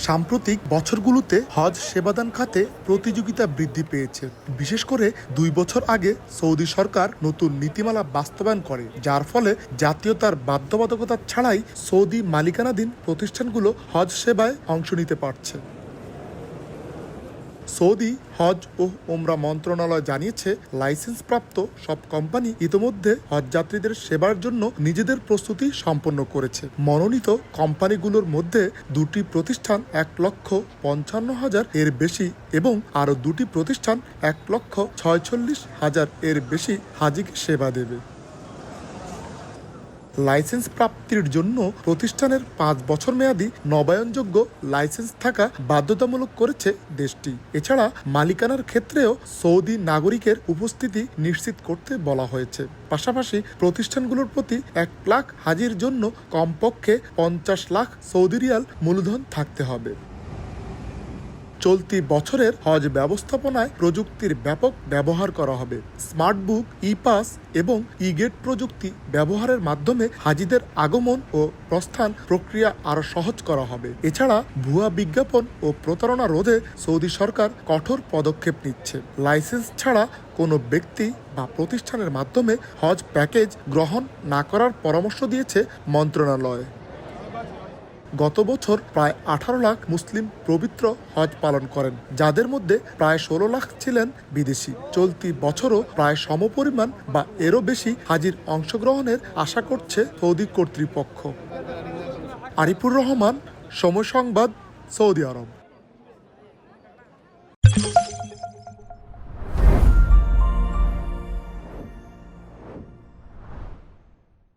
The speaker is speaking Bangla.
সাম্প্রতিক বছরগুলোতে হজ সেবাদান খাতে প্রতিযোগিতা বৃদ্ধি পেয়েছে। বিশেষ করে 2 বছর আগে সৌদি সরকার নতুন নীতিমালা বাস্তবায়ন করে, যার ফলে জাতীয়তার বাধ্যবাধকতা ছাড়াই সৌদি মালিকানাধীন প্রতিষ্ঠানগুলো হজ সেবায় অংশ নিতে পারছে। সৌদি হজ ও ওমরা মন্ত্রণালয় জানিয়েছে, লাইসেন্সপ্রাপ্ত সব কোম্পানি ইতোমধ্যে হজযাত্রীদের সেবার জন্য নিজেদের প্রস্তুতি সম্পন্ন করেছে। মনোনীত কোম্পানিগুলোর মধ্যে 2টি প্রতিষ্ঠান 1,55,000 এর বেশি এবং আরও 2টি প্রতিষ্ঠান 1,46,000 এর বেশি হাজিকে সেবা দেবে। লাইসেন্স প্রাপ্তির জন্য প্রতিষ্ঠানের 5 বছর মেয়াদী নবায়নযোগ্য লাইসেন্স থাকা বাধ্যতামূলক করেছে দেশটি। এছাড়া মালিকানার ক্ষেত্রেও সৌদি নাগরিকের উপস্থিতি নিশ্চিত করতে বলা হয়েছে। পাশাপাশি প্রতিষ্ঠানগুলোর প্রতি 1 লাখ হাজির জন্য কমপক্ষে 50 লাখ সৌদি রিয়াল মূলধন থাকতে হবে। চলতি বছরের হজ ব্যবস্থাপনায় প্রযুক্তির ব্যাপক ব্যবহার করা হবে। স্মার্ট বুক, ই পাস এবং ই গেট প্রযুক্তি ব্যবহারের মাধ্যমে হাজিদের আগমন ও প্রস্থান প্রক্রিয়া আরও সহজ করা হবে। এছাড়া ভুয়া বিজ্ঞাপন ও প্রতারণা রোধে সৌদি সরকার কঠোর পদক্ষেপ নিচ্ছে। লাইসেন্স ছাড়া কোনো ব্যক্তি বা প্রতিষ্ঠানের মাধ্যমে হজ প্যাকেজ গ্রহণ না করার পরামর্শ দিয়েছে মন্ত্রণালয়। গত বছর প্রায় 18 লাখ মুসলিম পবিত্র হজ পালন করেন, যাদের মধ্যে প্রায় 16 লাখ ছিলেন বিদেশি। চলতি বছরও প্রায় সমপরিমাণ বা এরও বেশি হাজির অংশগ্রহণের আশা করছে সৌদি কর্তৃপক্ষ। আরিফুর রহমান, সময় সংবাদ, সৌদি আরব।